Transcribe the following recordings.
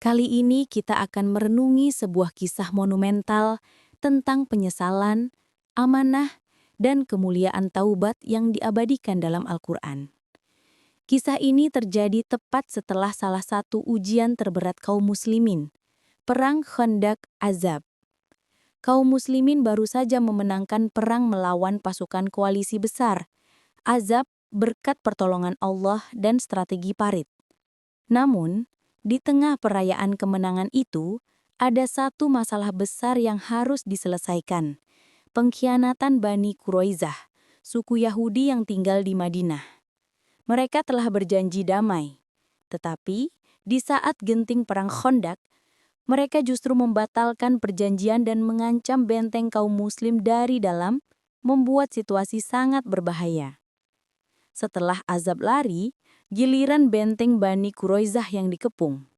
Kali ini kita akan merenungi sebuah kisah monumental tentang penyesalan, amanah, dan kemuliaan taubat yang diabadikan dalam Al-Quran. Kisah ini terjadi tepat setelah salah satu ujian terberat kaum muslimin, Perang Khandaq Azab. Kaum muslimin baru saja memenangkan perang melawan pasukan koalisi besar, Azab berkat pertolongan Allah dan strategi parit. Namun, di tengah perayaan kemenangan itu, ada satu masalah besar yang harus diselesaikan. Pengkhianatan Bani Quraizah, suku Yahudi yang tinggal di Madinah. Mereka telah berjanji damai. Tetapi, di saat genting perang Khandaq, mereka justru membatalkan perjanjian dan mengancam benteng kaum muslim dari dalam, membuat situasi sangat berbahaya. Setelah Azab lari, giliran benteng Bani Quraizah yang dikepung.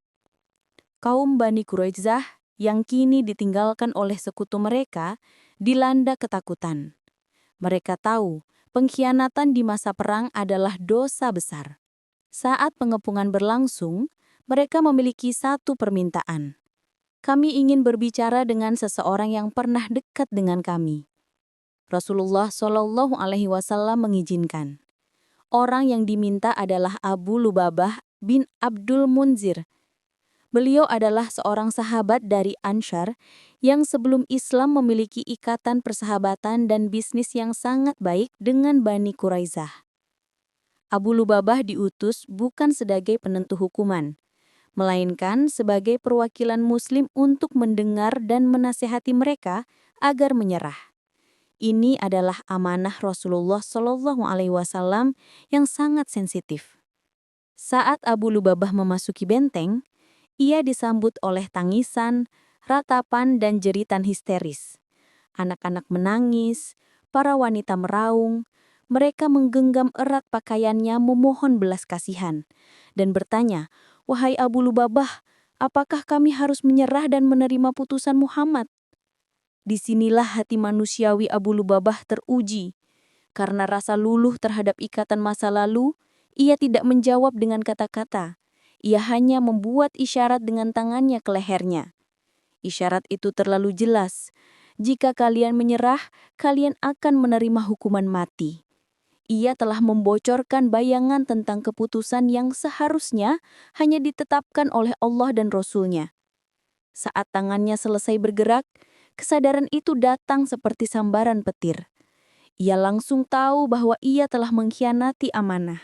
Kaum Bani Quraizah yang kini ditinggalkan oleh sekutu mereka dilanda ketakutan. Mereka tahu pengkhianatan di masa perang adalah dosa besar. Saat pengepungan berlangsung, mereka memiliki satu permintaan. Kami ingin berbicara dengan seseorang yang pernah dekat dengan kami. Rasulullah Shallallahu Alaihi Wasallam mengizinkan. Orang yang diminta adalah Abu Lubabah bin Abdul Munzir. Beliau adalah seorang sahabat dari Ansyar yang sebelum Islam memiliki ikatan persahabatan dan bisnis yang sangat baik dengan Bani Quraizah. Abu Lubabah diutus bukan sebagai penentu hukuman, melainkan sebagai perwakilan Muslim untuk mendengar dan menasihati mereka agar menyerah. Ini adalah amanah Rasulullah Shallallahu Alaihi Wasallam yang sangat sensitif. Saat Abu Lubabah memasuki benteng, ia disambut oleh tangisan, ratapan, dan jeritan histeris. Anak-anak menangis, para wanita meraung, mereka menggenggam erat pakaiannya memohon belas kasihan, dan bertanya, "Wahai Abu Lubabah, apakah kami harus menyerah dan menerima putusan Muhammad?" Disinilah hati manusiawi Abu Lubabah teruji. Karena rasa luluh terhadap ikatan masa lalu, ia tidak menjawab dengan kata-kata. Ia hanya membuat isyarat dengan tangannya ke lehernya. Isyarat itu terlalu jelas. Jika kalian menyerah, kalian akan menerima hukuman mati. Ia telah membocorkan bayangan tentang keputusan yang seharusnya hanya ditetapkan oleh Allah dan Rasul-Nya. Saat tangannya selesai bergerak, kesadaran itu datang seperti sambaran petir. Ia langsung tahu bahwa ia telah mengkhianati amanah.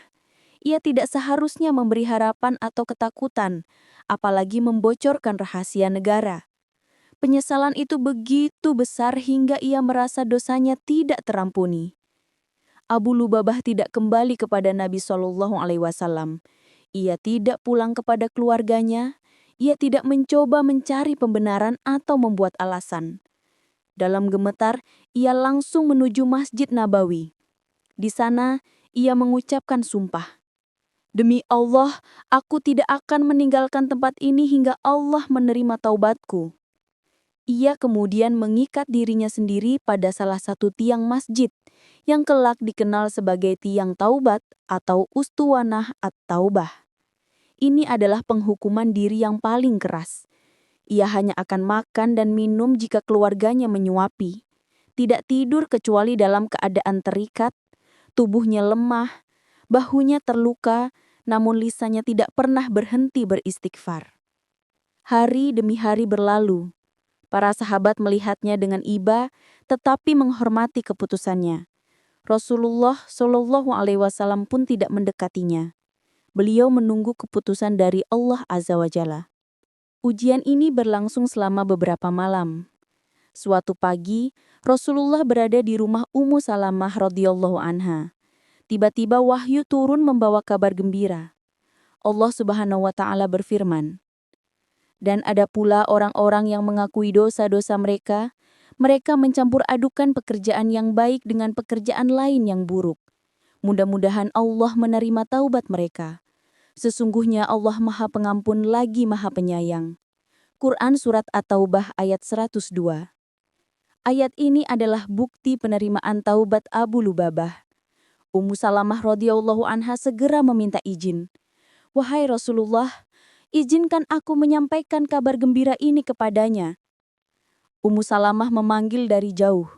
Ia tidak seharusnya memberi harapan atau ketakutan, apalagi membocorkan rahasia negara. Penyesalan itu begitu besar hingga ia merasa dosanya tidak terampuni. Abu Lubabah tidak kembali kepada Nabi Shallallahu Alaihi Wasallam. Ia tidak pulang kepada keluarganya. Ia tidak mencoba mencari pembenaran atau membuat alasan. Dalam gemetar, ia langsung menuju Masjid Nabawi. Di sana, ia mengucapkan sumpah. Demi Allah, aku tidak akan meninggalkan tempat ini hingga Allah menerima taubatku. Ia kemudian mengikat dirinya sendiri pada salah satu tiang masjid, yang kelak dikenal sebagai tiang taubat atau Ustuwanah at-Taubah. Ini adalah penghukuman diri yang paling keras. Ia hanya akan makan dan minum jika keluarganya menyuapi. Tidak tidur kecuali dalam keadaan terikat, tubuhnya lemah, bahunya terluka, namun lisannya tidak pernah berhenti beristighfar. Hari demi hari berlalu. Para sahabat melihatnya dengan iba, tetapi menghormati keputusannya. Rasulullah Shallallahu Alaihi Wasallam pun tidak mendekatinya. Beliau menunggu keputusan dari Allah Azza wa Jalla. Ujian ini berlangsung selama beberapa malam. Suatu pagi, Rasulullah berada di rumah Ummu Salamah radhiyallahu anha. Tiba-tiba wahyu turun membawa kabar gembira. Allah Subhanahu wa taala berfirman, "Dan ada pula orang-orang yang mengakui dosa-dosa mereka, mereka mencampur adukan pekerjaan yang baik dengan pekerjaan lain yang buruk. Mudah-mudahan Allah menerima taubat mereka. Sesungguhnya Allah Maha Pengampun lagi Maha Penyayang." Quran Surat At-Taubah ayat 102. Ayat ini adalah bukti penerimaan taubat Abu Lubabah. Ummu Salamah radhiyallahu anha segera meminta izin. "Wahai Rasulullah, izinkan aku menyampaikan kabar gembira ini kepadanya." Ummu Salamah memanggil dari jauh,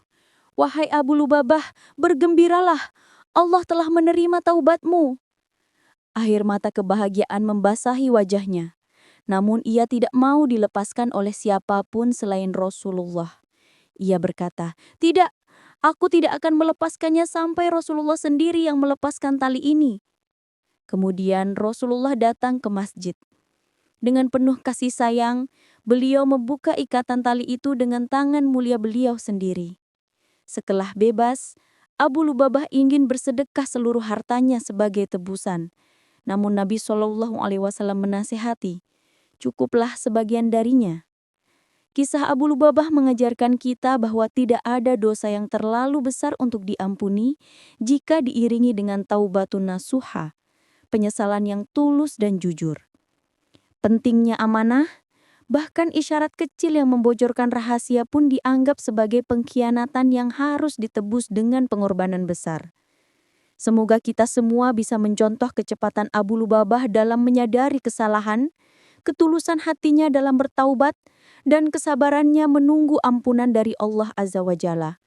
"Wahai Abu Lubabah, bergembiralah, Allah telah menerima taubatmu." Air mata kebahagiaan membasahi wajahnya. Namun ia tidak mau dilepaskan oleh siapapun selain Rasulullah. Ia berkata, "Tidak, aku tidak akan melepaskannya sampai Rasulullah sendiri yang melepaskan tali ini." Kemudian Rasulullah datang ke masjid. Dengan penuh kasih sayang, beliau membuka ikatan tali itu dengan tangan mulia beliau sendiri. Setelah bebas, Abu Lubabah ingin bersedekah seluruh hartanya sebagai tebusan. Namun Nabi SAW menasihati, cukuplah sebagian darinya. Kisah Abu Lubabah mengajarkan kita bahwa tidak ada dosa yang terlalu besar untuk diampuni jika diiringi dengan taubatun nasuha, penyesalan yang tulus dan jujur. Pentingnya amanah, bahkan isyarat kecil yang membocorkan rahasia pun dianggap sebagai pengkhianatan yang harus ditebus dengan pengorbanan besar. Semoga kita semua bisa mencontoh kecepatan Abu Lubabah dalam menyadari kesalahan, ketulusan hatinya dalam bertaubat, dan kesabarannya menunggu ampunan dari Allah Azza wa Jalla.